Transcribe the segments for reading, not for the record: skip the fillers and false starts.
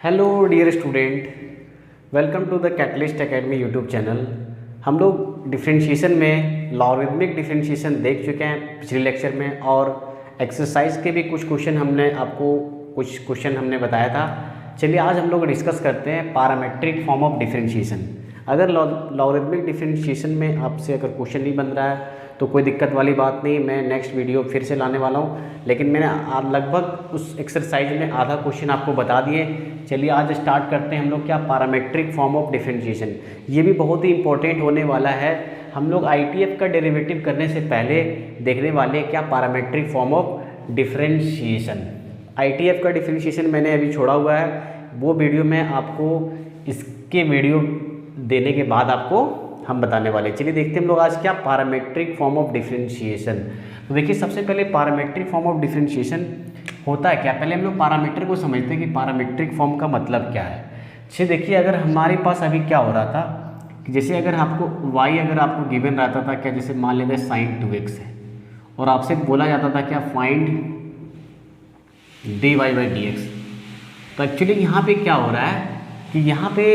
Hello dear student, welcome to the catalyst academy YouTube channel. हम लोग differentiation में logarithmic differentiation देख चुके हैं पिछले लेक्चर में, और एक्सरसाइज के भी कुछ क्वेश्चन हमने बताया था। चलिए आज हम लोग डिस्कस करते हैं पैरामीट्रिक फॉर्म ऑफ डिफरेंशिएशन। अगर लॉगरिथमिक डिफरेंशिएशन में आपसे अगर क्वेश्चन नहीं बन रहा है तो कोई दिक्कत वाली बात नहीं, मैं नेक्स्ट वीडियो फिर से लाने वाला हूँ, लेकिन मैंने लगभग उस एक्सरसाइज में आधा क्वेश्चन आपको बता दिए। चलिए आज स्टार्ट करते हैं हम लोग क्या पैरामीट्रिक फॉर्म ऑफ डिफरेंशिएशन। ये भी बहुत ही इंपॉर्टेंट होने वाला है। हम लोग आईटीएफ का डेरिवेटिव करने से पहले देखने वाले हैं क्या parametric form of differentiation. ITF का डिफरेंशिएशन मैंने अभी छोड़ा हुआ है, वो वीडियो मैं आपको इसके वीडियो देने के बाद आपको हम बताने वाले। चलिए देखते हैं हम लोग आज क्या पैरामीट्रिक फॉर्म ऑफ डिफरेंशिएशन। तो देखिए सबसे पहले पैरामीट्रिक फॉर्म ऑफ डिफरेंशिएशन होता है क्या, पहले हम लोग पैरामीटर को समझते हैं कि पैरामीट्रिक फॉर्म का मतलब क्या है। चलिए देखिए, अगर हमारे पास अभी क्या हो रहा था कि जैसे अगर आपको y अगर आपको गिवन रहता था क्या, जैसे मान लेते हैं sin 2x है और आपसे बोला जाता था क्या फाइंड dy by dx। तो एक्चुअली यहाँ पे क्या हो रहा है कि यहाँ पे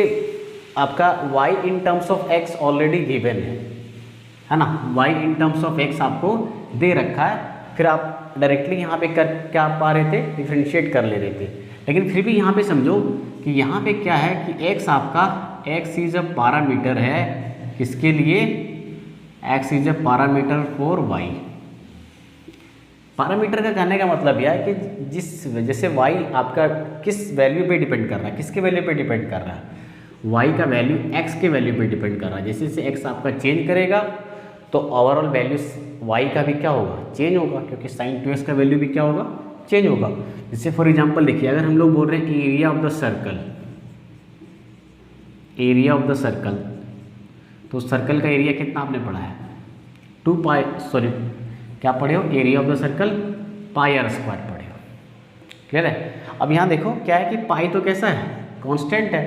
आपका y in terms of x already given है ना, y in terms of x आपको दे रखा है, फिर आप डायरेक्टली यहाँ पे कर क्या पा रहे थे, डिफरेंशिएट कर ले रहे थे। लेकिन फिर भी यहाँ पे समझो कि यहाँ पे क्या है कि x आपका x इज अ पैरामीटर है, किसके लिए, x is a parameter for y। Parameter का कहने का मतलब यह है कि जिस वजह से y आपका किस वैल्यू पे डिपेंड कर रहा है, किसके वैल्यू पे डिपेंड कर रहा है, y का वैल्यू x के वैल्यू पे डिपेंड कर रहा है। जैसे जैसे x आपका चेंज करेगा तो ओवरऑल वैल्यू y का भी क्या होगा, चेंज होगा, क्योंकि sin 2x का वैल्यू भी क्या होगा, चेंज होगा। जैसे फॉर एग्जांपल देखिए, अगर हम लोग बोल रहे हैं area of the circle, area of the circle, तो सर्कल का एरिया कितना आपने पढ़ा है, क्या पढ़े हो, area of the circle pi r square पढ़े हो, क्लियर है। अब यहाँ देखो क्या है कि पाई तो कैसा है, कांस्टेंट है।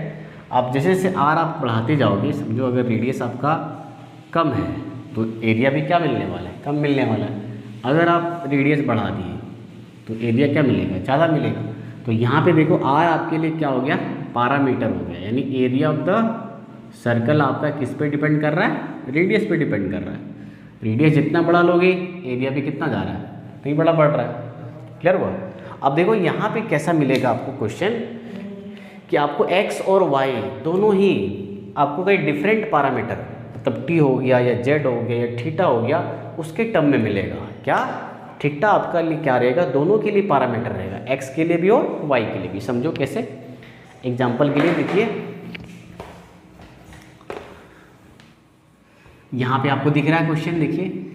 आप जैसे जैसे आर आप बढ़ाते जाओगे, समझो अगर रेडियस आपका कम है तो एरिया भी क्या मिलने वाला है, कम मिलने वाला है। अगर आप रेडियस बढ़ा दिए तो एरिया क्या मिलेगा, ज़्यादा मिलेगा। तो यहाँ पे देखो आर आपके लिए क्या हो गया, पैरामीटर हो गया, यानी एरिया ऑफ द सर्कल आपका किस पे डिपेंड कर रहा है, रेडियस पे डिपेंड कर रहा है। रेडियस जितना बड़ा लोगे एरिया भी कितना जा रहा है, नहीं बड़ा बढ़ रहा है, क्लियर हुआ। अब देखो यहाँ पे कैसा मिलेगा आपको क्वेश्चन कि आपको x और y दोनों ही आपको कोई डिफरेंट पैरामीटर, मतलब t हो गया या z हो गया या थीटा हो गया, उसके टर्म में मिलेगा। क्या थीटा आपका लिए क्या रहेगा, दोनों के लिए पैरामीटर रहेगा, x के लिए भी और y के लिए भी। समझो कैसे, एग्जांपल के लिए देखिए, यहाँ पे आपको दिख रहा है क्वेश्चन, देखिए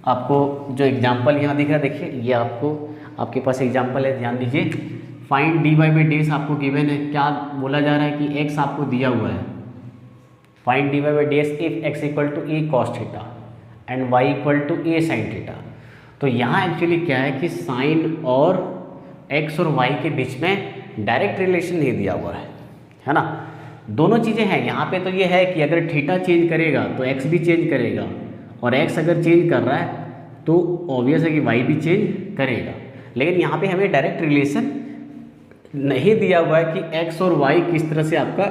आपको जो एग्जाम्पल यहाँ दिख रहा है, देखिए ये आपके पास एग्जाम्पल है, ध्यान दीजिए। फाइंड dy बाई dx आपको गिवन है, क्या बोला जा रहा है कि x आपको दिया हुआ है, find dy by dx if x equal to a cos theta and y equal to a sin theta. तो यहाँ एक्चुअली क्या है कि साइन और x और y के बीच में डायरेक्ट रिलेशन नहीं दिया हुआ है ना, दोनों चीज़ें हैं। यहाँ पे तो ये है कि अगर थीटा चेंज करेगा तो x भी चेंज करेगा, और x अगर चेंज कर रहा है तो ऑब्वियस है कि y भी चेंज करेगा। लेकिन यहाँ पे हमें डायरेक्ट रिलेशन नहीं दिया हुआ है कि x और y किस तरह से आपका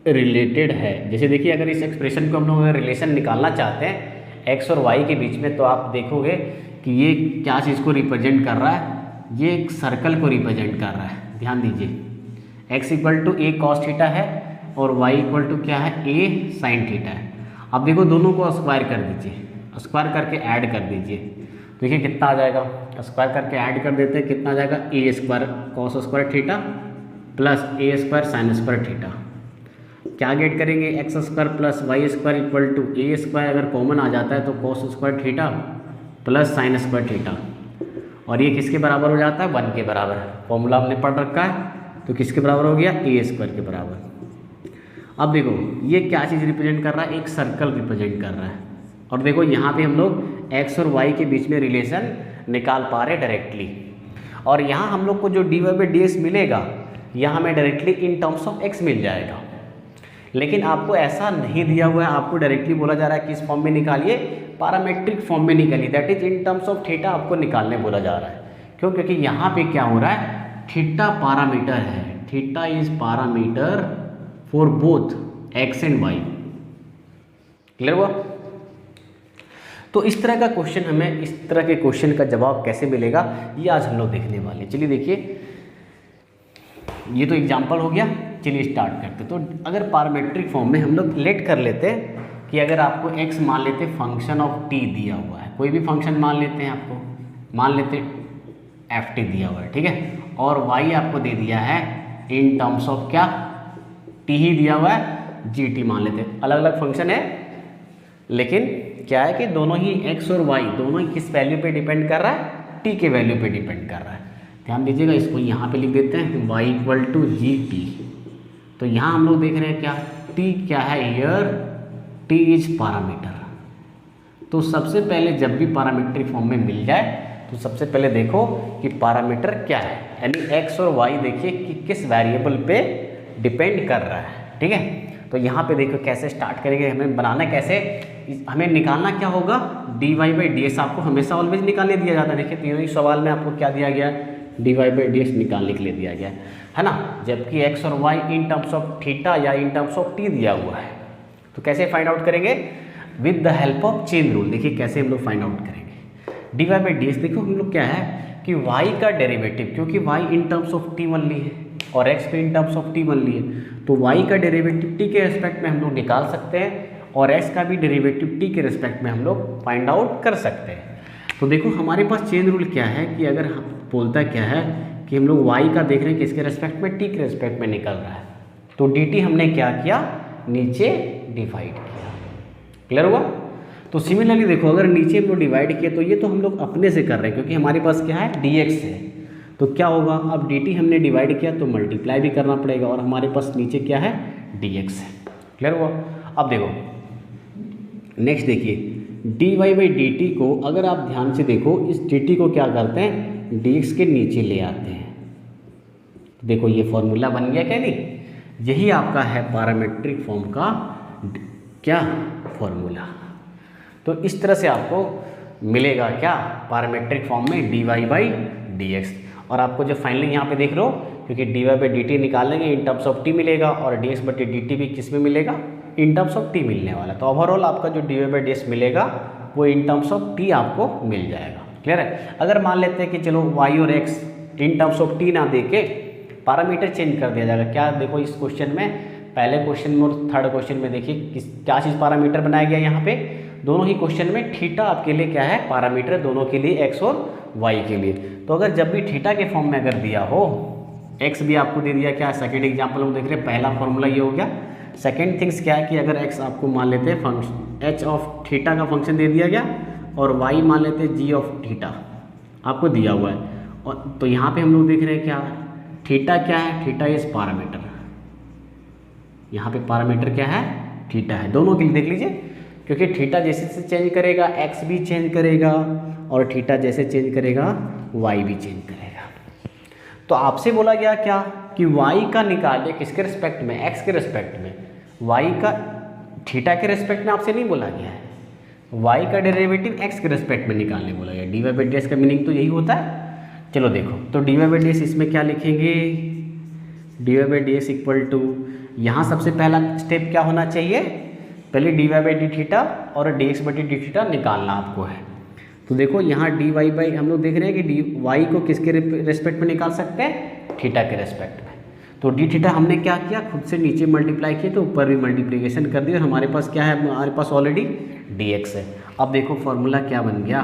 रिलेटेड है। जैसे देखिए, अगर इस एक्सप्रेशन को हम लोग अगर रिलेशन निकालना चाहते हैं x और y के बीच में, तो आप देखोगे कि ये क्या चीज़ को रिप्रेजेंट कर रहा है, ये एक सर्कल को रिप्रेजेंट कर रहा है। ध्यान दीजिए, x equal to a cos theta है और y इक्वल टू क्या है, a sin थीटा है। अब देखो दोनों को स्क्वायर कर दीजिए, स्क्वायर करके ऐड कर दीजिए, देखिए कितना आ जाएगा, स्क्वायर करके ऐड कर देते हैं, कितना आ जाएगा, A square cos square theta plus A square sine square theta. क्या गेट करेंगे, X square plus Y square equal to A square, अगर कॉमन आ जाता है तो cos square theta plus sine square theta, और ये किसके बराबर हो जाता है, 1 के बराबर। फॉर्मूला हमने पढ़ रखा है, तो किसके बराबर हो गया, ए स्क्वायर के बराबर। अब देखो ये क्या चीज़ रिप्रेजेंट कर रहा है, एक सर्कल रिप्रेजेंट कर रहा है। और देखो यहाँ पे हम लोग x और y के बीच में रिलेशन निकाल पा रहे डायरेक्टली, और यहाँ हम लोग को जो dy बाई dx मिलेगा, यहाँ हमें directly in terms of x मिल जाएगा। लेकिन आपको ऐसा नहीं दिया हुआ है, आपको डायरेक्टली बोला जा रहा है कि इस फॉर्म में निकालिए, पैरामेट्रिक फॉर्म में निकालिए, that is in terms of theta आपको निकालने बोला जा रहा है। क्यों, क्योंकि यहाँ पे क्या हो रहा है, थीटा पैरामीटर है, theta is parameter for both x and y. Clear हुआ? तो इस तरह का क्वेश्चन हमें, इस तरह के क्वेश्चन का जवाब कैसे मिलेगा ये आज हम लोग देखने वाले हैं। चलिए देखिए, ये तो एग्जाम्पल हो गया। चलिए स्टार्ट करते। तो अगर पैरामीट्रिक फॉर्म में हम लोग लेट कर लेते हैं कि अगर आपको x मान लेते फंक्शन ऑफ t दिया हुआ है, कोई भी फंक्शन मान लेते हैं, आपको मान लेते ft दिया हुआ है, ठीक है, और y आपको दे दिया है इन टर्म्स ऑफ क्या, t ही दिया हुआ है, gt मान लेते हैं। अलग अलग फंक्शन है, लेकिन क्या है कि दोनों ही x और y दोनों ही किस वैल्यू पे डिपेंड कर रहा है, t के वैल्यू पे डिपेंड कर रहा है। ध्यान दीजिएगा, इसको यहाँ पे लिख देते हैं y इक्वल टू gt। तो यहाँ हम लोग देख रहे हैं क्या, t क्या है हियर, t इज पैरामीटर। तो सबसे पहले जब भी पैरामीट्रिक फॉर्म में मिल जाए तो सबसे पहले देखो कि पैरामीटर क्या है, यानी x और y देखिए कि किस वेरिएबल पे डिपेंड कर रहा है, ठीक है। तो यहाँ पे देखो कैसे स्टार्ट करेंगे, हमें बनाना कैसे, हमें निकालना क्या होगा, dy बाई ds आपको हमेशा ऑलवेज निकालने दिया जाता है। देखिए तीनों ही सवाल में आपको क्या दिया गया है, dy बाई ds निकालने के लिए दिया गया है ना, जबकि x और y in terms of theta या इन टर्म्स ऑफ t दिया हुआ है। तो कैसे फाइंड आउट करेंगे, with the help of chain rule. देखिए कैसे हम लोग फाइंड आउट करेंगे। dy बाई ds देखो हम लोग क्या है कि y का डेरिवेटिव, क्योंकि y in terms of t only है और x भी in terms of t only है, तो y का डेरिवेटिव t के रिस्पेक्ट में हम लोग निकाल सकते हैं और x का भी डेरिवेटिव t के रिस्पेक्ट में हम लोग फाइंड आउट कर सकते हैं। तो देखो हमारे पास चेन रूल क्या है कि अगर बोलता क्या है कि हम लोग y का देख रहे हैं किसके रिस्पेक्ट में, t के रिस्पेक्ट में निकल रहा है, तो dt हमने क्या किया, नीचे डिवाइड किया। क्लियर हुआ? तो सिमिलरली देखो अगर नीचे हम लोग डिवाइड किया तो ये तो हम लोग अपने से कर रहे हैं क्योंकि हमारे पास क्या है, dx है। तो क्या होगा, अब dt हमने डिवाइड किया तो मल्टीप्लाई भी करना पड़ेगा और हमारे पास नीचे क्या है, dx है। क्लियर हुआ? अब देखो नेक्स्ट देखिए, dy बाई dt को अगर आप ध्यान से देखो, इस dt को क्या करते हैं, dx के नीचे ले आते हैं। देखो ये फॉर्मूला बन गया क्या, नहीं, यही आपका है पैरामीट्रिक फॉर्म का क्या फॉर्मूला। तो इस तरह से आपको मिलेगा क्या, पैरामीट्रिक फॉर्म में dy बाई dx। और आपको जो फाइनली यहाँ पे देख लो, क्योंकि dy बाई dt निकालेंगे इन टर्म्स ऑफ t मिलेगा और dx बटे dt भी किस में मिलेगा, इन टर्म्स ऑफ t मिलने वाला। तो ओवरऑल आपका जो dy बाई ds मिलेगा वो इन टर्म्स ऑफ t आपको मिल जाएगा। क्लियर है? अगर मान लेते हैं कि चलो y और x in terms of t ना देके पैरामीटर चेंज कर दिया जाएगा, क्या देखो इस क्वेश्चन में, पहले क्वेश्चन में और थर्ड क्वेश्चन में देखिए क्या चीज़ पैरामीटर बनाया गया, यहाँ पे दोनों ही क्वेश्चन में थीटा आपके लिए क्या है, पैरामीटर दोनों के लिए, x और y के लिए। तो अगर जब भी थीटा के फॉर्म में अगर दिया हो, x भी आपको दे दिया, क्या सेकेंड एग्जाम्पल हम देख रहे हैं, पहला फॉर्मूला ये हो गया। सेकेंड थिंग्स क्या है कि अगर x आपको मान लेते हैं फंक्शन h ऑफ थीटा का फंक्शन दे दिया गया और y मान लेते हैं g ऑफ थीटा आपको दिया हुआ है, और तो यहाँ पे हम लोग देख रहे हैं क्या, थीटा क्या है, थीटा इज पैरामीटर। यहाँ पे पैरामीटर क्या है, थीटा है। दोनों के लिए देख लीजिए, क्योंकि थीटा जैसे से चेंज करेगा x भी चेंज करेगा और थीटा जैसे चेंज करेगा y भी चेंज करेगा। तो आपसे बोला गया क्या कि y का निकालिए किसके रिस्पेक्ट में, x के रिस्पेक्ट में, y का थीटा के रिस्पेक्ट में आपसे नहीं बोला गया है, y का डेरिवेटिव x के रिस्पेक्ट में निकालने बोला गया। dy बाई ds का मीनिंग तो यही होता है। चलो देखो, तो dy बाई ds इसमें क्या लिखेंगे, dy by ds equal to, यहाँ सबसे पहला स्टेप क्या होना चाहिए, पहले dy बाई डी थीटा और dx बटी डी थीटा निकालना आपको है। तो देखो यहाँ dy बाई हम लोग देख रहे हैं कि y को किसके रेस्पेक्ट में निकाल सकते हैं, थीटा के रेस्पेक्ट में। तो डी थीटा हमने क्या किया, खुद से नीचे मल्टीप्लाई किया तो ऊपर भी मल्टीप्लिकेशन कर दिया और हमारे पास क्या है, हमारे पास ऑलरेडी dx है। अब देखो फॉर्मूला क्या बन गया,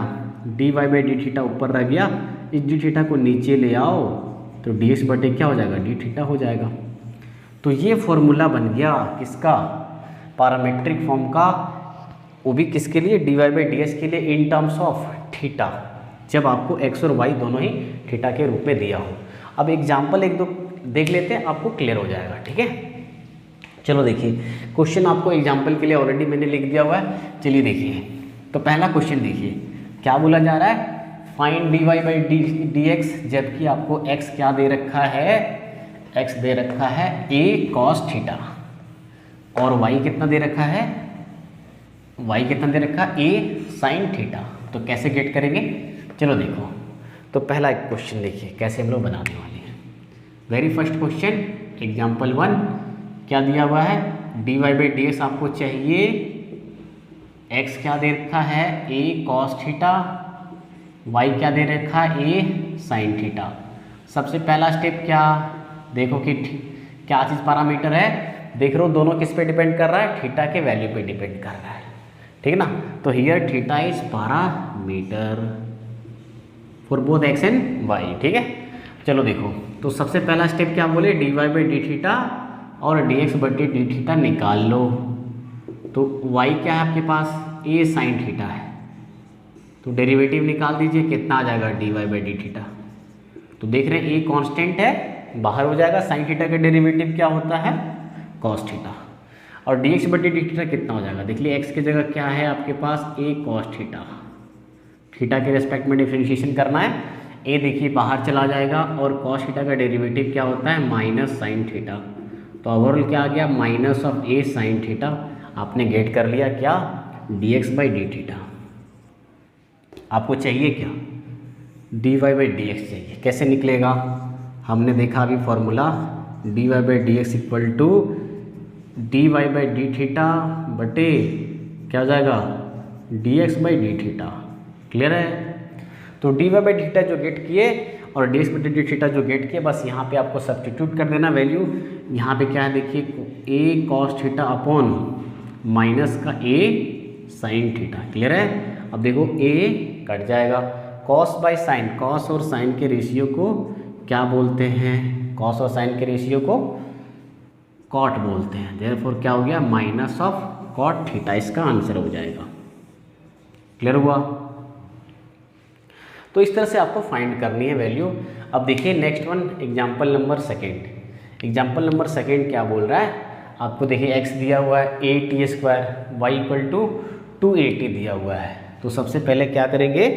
dy बाई डी थीटा ऊपर रह गया, इस डी थीटा को नीचे ले आओ तो dx बटे क्या हो जाएगा, डी थीटा हो जाएगा। तो ये फॉर्मूला बन गया किसका, पैरामीट्रिक फॉर्म का, वो भी किसके लिए, dy बाई ds के लिए इन टर्म्स ऑफ थीटा, जब आपको x और y दोनों ही थीटा के रूप में दिया हो। अब एग्जाम्पल एक दो देख लेते हैं, आपको क्लियर हो जाएगा, ठीक है। चलो देखिए, क्वेश्चन आपको एग्जाम्पल के लिए ऑलरेडी मैंने लिख दिया हुआ है। चलिए देखिए, तो पहला क्वेश्चन देखिए क्या बोला जा रहा है, फाइंड dy बाई dx, जबकि आपको x क्या दे रखा है, x दे रखा है a cos थीटा और y कितना दे रखा है, y कितना दे रखा है, a sin थीटा। तो कैसे गेट करेंगे, चलो देखो। तो पहला एक क्वेश्चन देखिए कैसे हम लोग बनाने वाले हैं। वेरी फर्स्ट क्वेश्चन, एग्जाम्पल 1 क्या दिया हुआ है, dy बाई डी एक्स आपको चाहिए, x क्या दे रखा है a cos थीटा, y क्या दे रखा है a sin थीटा। सबसे पहला स्टेप क्या, देखो कि क्या चीज़ पैरामीटर है, देख रहे हो दोनों किस पे डिपेंड कर रहा है, थीटा के वैल्यू पे डिपेंड कर रहा है, ठीक है ना। तो here theta is parameter for both x and y, ठीक है। चलो देखो, तो सबसे पहला स्टेप क्या बोले, d Y by D theta और डी एक्स बटे डी थीटा निकाल लो। तो y क्या है आपके पास, a साइन थीटा है, तो डेरिवेटिव निकाल दीजिए, कितना आ जाएगा d Y by D theta. तो देख रहे हैं a कांस्टेंट है, बाहर हो जाएगा, साइन थीटा का डेरिवेटिव क्या होता है कॉस थीटा, और डी एक्स बटे डी थीटा कितना हो जाएगा, देख लिए x की जगह क्या है आपके पास a कॉस थीटा, थीटा के रेस्पेक्ट में डिफरेंशिएशन करना है, a देखिए बाहर चला जाएगा, और कॉस थीटा का डेरिवेटिव क्या होता है माइनस साइन थीटा। तो ओवरऑल क्या आ गया, minus of a sine theta, आपने गेट कर लिया क्या, d x by D theta. आपको चाहिए क्या, d Y by d x चाहिए, कैसे निकलेगा, हमने देखा अभी formula, d Y by d x equal to d Y by D theta बटे क्या हो जाएगा d x by D theta, clear है। तो d Y by D theta जो गेट किए और d x by D theta जो गेट किए, बस यहाँ पे आपको सब्स्टिट्यूट कर देना वैल्यू। यहाँ पे क्या है देखिए, ए कॉस थीटा अपॉन माइनस का ए साइन थीटा, क्लियर है। अब देखो ए कट जाएगा, कॉस बाय साइन, कॉस और साइन के रेशियो को क्या बोलते हैं, कॉस और साइन के रेशियो को कॉट बोलते हैं, देयरफॉर क्या हो गया माइनस ऑफ कॉट थीटा, इसका आंसर हो जाएगा, क्लियर हुआ। तो इस तरह से आपको फाइंड करनी है वैल्यू। अब देखिए next one, example number second. Example number second क्या बोल रहा है, आपको देखिए x दिया हुआ है a t square, y equal to 280 दिया हुआ है। तो सबसे पहले क्या करेंगे,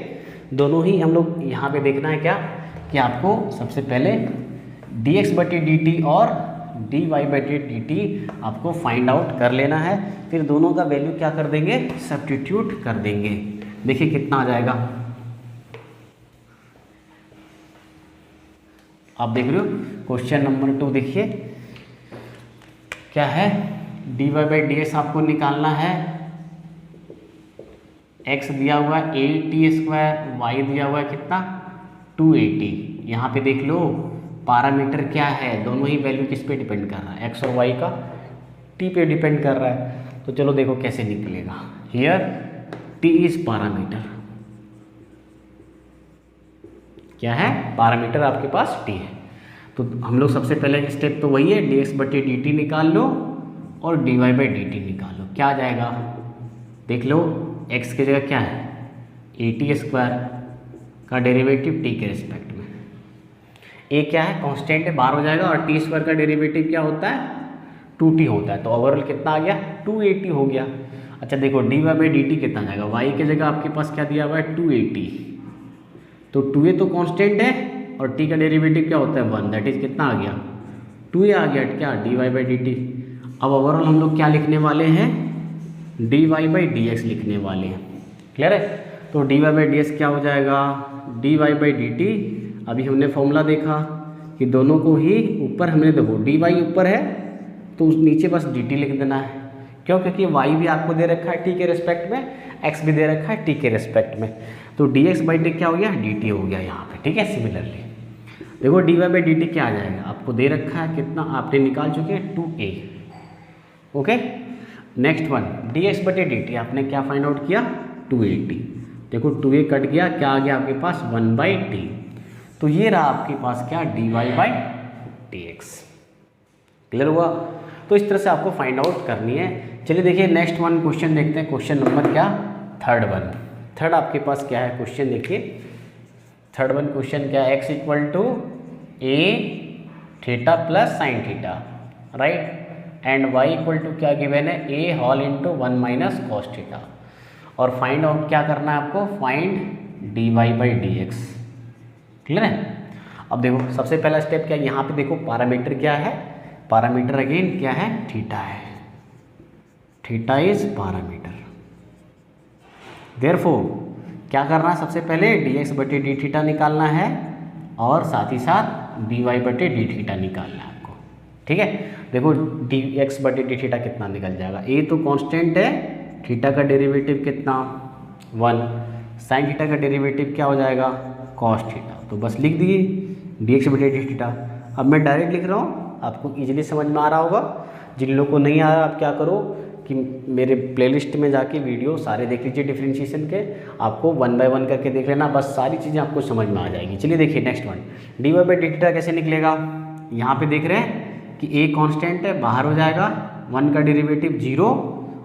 दोनों ही हम लोग यहाँ पे देखना है क्या, कि आपको सबसे पहले डी एक्स बटी डी टी और डी वाई बटी डी टी आपको फाइंड आउट कर लेना है, फिर दोनों का वैल्यू क्या कर देंगे, सब्स्टिट्यूट कर देंगे। देखिए कितना आ जाएगा, आप देख रहे हो क्वेश्चन नंबर 2, देखिए क्या है, d Y by d x आपको निकालना है, x दिया हुआ है ए टी स्क्वायर, वाई दिया हुआ है कितना 280। यहाँ पे देख लो पैरामीटर क्या है, दोनों ही वैल्यू किस पे डिपेंड कर रहा है, x और y का t पे डिपेंड कर रहा है। तो चलो देखो कैसे निकलेगा, हियर t इज पैरामीटर, क्या है पैरामीटर आपके पास t है। तो हम लोग सबसे पहले स्टेप तो वही है, डी एक्स बटे डी टी निकाल लो और d Y by d t निकाल लो, क्या आ जाएगा देख लो, x की जगह क्या है ए टी स्क्वायर का डेरिवेटिव t के रिस्पेक्ट में, a क्या है कांस्टेंट है, बाहर हो जाएगा, और टी स्क्वायर का डेरिवेटिव क्या होता है 2t होता है। तो ओवरऑल कितना आ गया 280 हो गया। अच्छा देखो d Y by d t कितना आ जाएगा, y की जगह आपके पास क्या दिया हुआ है 280, तो 2a तो कांस्टेंट है और t का डेरिवेटिव क्या होता है 1, दैट इज कितना आ गया 2a आ गया, क्या d Y by d t. अब ओवरऑल हम लोग क्या लिखने वाले हैं, d Y by d x लिखने वाले हैं, क्लियर है। तो d Y by d x क्या हो जाएगा, d Y by d t, अभी हमने फॉर्मूला देखा कि दोनों को ही ऊपर हमने देखो डी वाई ऊपर है तो उस नीचे बस डी टी लिख देना है, क्यों, क्योंकि वाई भी आपको दे रखा है टी के रिस्पेक्ट में, एक्स भी दे रखा है टी के रिस्पेक्ट में, तो डी एक्स बाई डी क्या हो गया डी टी हो गया यहाँ पे, ठीक है। सिमिलरली देखो d Y by d t क्या आ जाएगा, आपको दे रखा है कितना, आपने निकाल चुके हैं 2a, okay. Next one D x बटे डी टी, आपने क्या फाइंड आउट किया 280, देखो 2a कट गया, क्या आ गया आपके पास 1/t, तो ये रहा आपके पास क्या d Y by d x, clear हुआ। तो इस तरह से आपको फाइंड आउट करनी है। चलिए देखिए नेक्स्ट वन क्वेश्चन देखते हैं, क्वेश्चन नंबर क्या थर्ड वन, थर्ड आपके पास क्या है क्वेश्चन, देखिए थर्ड वन क्वेश्चन क्या है, x equal to a theta plus sine theta, right, and y equal to क्या गिवन है a whole into 1 minus cos theta, और फाइंड आउट क्या करना है आपको, find d Y by d x, clear है। अब देखो सबसे पहला स्टेप क्या है, यहाँ पे देखो पैरामीटर क्या है, पैरामीटर अगेन क्या है थीटा है, थीटा इज पैरामीटर, देयरफॉर क्या करना है, सबसे पहले डी एक्स बटे डी थीटा निकालना है और साथ ही साथ डी वाई बटे डी थीटा निकालना है आपको, ठीक है। देखो डी एक्स बटे डी थीटा कितना निकल जाएगा, ए तो कांस्टेंट है, थीटा का डेरिवेटिव कितना 1, साइन थीटा का डेरिवेटिव क्या हो जाएगा कॉस थीटा, तो बस लिख दिए डी एक्स बटे डी थीटा। अब मैं डायरेक्ट लिख रहा हूँ, आपको इजीली समझ में आ रहा होगा। जिन लोगों को नहीं आ रहा आप क्या करो कि मेरे प्लेलिस्ट में जाके वीडियो सारे देख लीजिए डिफरेंशिएशन के, आपको 1 बाय 1 करके देख लेना, बस सारी चीज़ें आपको समझ में आ जाएगी। चलिए देखिए next one, d Y by D theta कैसे निकलेगा। यहाँ पे देख रहे हैं कि ए कांस्टेंट है, बाहर हो जाएगा, 1 का डेरिवेटिव 0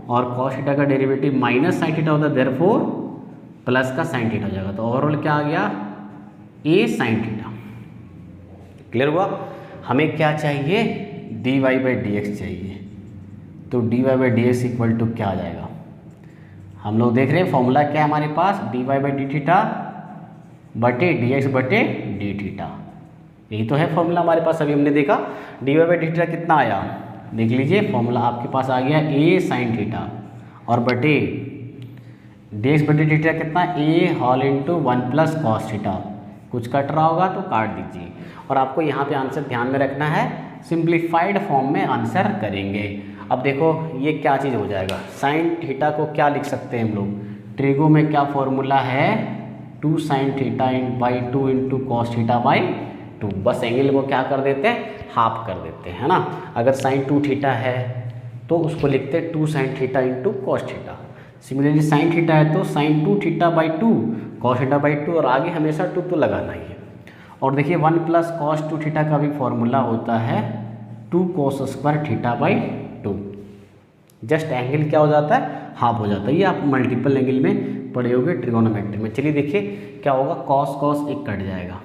और कॉस थीटा का डेरिवेटिव माइनस साइन थीटा होता है, देयरफॉर प्लस का साइन थीटा हो जाएगा। तो ओवरऑल क्या आ गया ए साइन थीटा। क्लियर हुआ। हमें क्या चाहिए d Y by d x चाहिए, तो d Y by d x equal to क्या आ जाएगा, हम लोग देख रहे हैं फॉर्मूला क्या है हमारे पास, D Y by D theta बटे डी एक्स बटे डी थीटा, यही तो है फॉर्मूला हमारे पास। अभी हमने देखा D Y by D theta कितना आया, देख लीजिए फॉर्मूला आपके पास आ गया ए साइन थीटा और बटे डी एक्स बटे डी थीटा कितना A whole into 1 plus cos theta, कुछ कट रहा होगा तो काट दीजिए। और आपको यहाँ पे आंसर ध्यान में रखना है, सिंप्लीफाइड फॉर्म में आंसर करेंगे। अब देखो ये क्या चीज़ हो जाएगा, साइन थीटा को क्या लिख सकते हैं हम लोग, ट्रिगो में क्या फॉर्मूला है 2 sine theta by 2 into cos theta by 2, बस एंगल को क्या कर देते हैं हाफ कर देते हैं, है ना। अगर साइन 2 थीटा है तो उसको लिखते हैं 2 sine theta into cos theta. Similarly sine theta है तो sine 2 theta by 2 cos theta by 2, और आगे हमेशा 2 तो लगाना ही है। और देखिए 1 प्लस कॉस 2 थीटा का भी फॉर्मूला होता है 2 cos square theta by 2, just angle क्या हो जाता है हाफ हो जाता है। ये आप मल्टीपल एंगल में पढ़े होगे ट्रिगोनोमेट्री में। चलिए देखिए क्या होगा, कॉस कॉस एक कट जाएगा,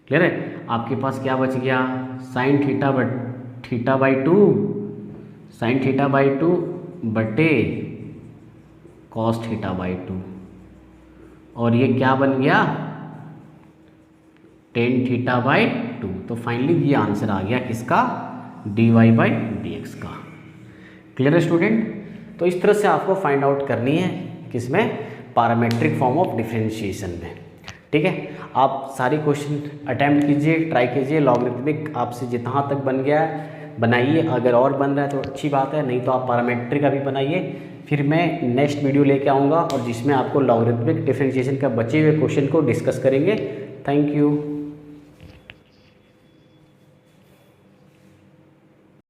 क्लियर है। आपके पास क्या बच गया sine theta by 2 sine theta by 2 बटे कॉस थीटा बाई 2, और ये क्या बन गया टेन थीटा बाई 2। तो फाइनली ये आंसर आ गया किसका d Y by d x का। क्लियर है स्टूडेंट। तो इस तरह से आपको फाइंड आउट करनी है किसमें, पैरामीट्रिक फॉर्म ऑफ डिफरेंशिएशन में। ठीक है, आप सारी क्वेश्चन अटैम्प्ट कीजिए, ट्राई कीजिए। लॉगरिथमिक आपसे जितना तक बन गया है बनाइए, अगर और बन रहा है तो अच्छी बात है, नहीं तो आप पैरामीट्रिक का भी बनाइए। फिर मैं नेक्स्ट वीडियो लेके आऊँगा और जिसमें आपको लॉगरिथमिक डिफरेंशिएशन का बचे हुए क्वेश्चन को डिस्कस करेंगे। Thank you.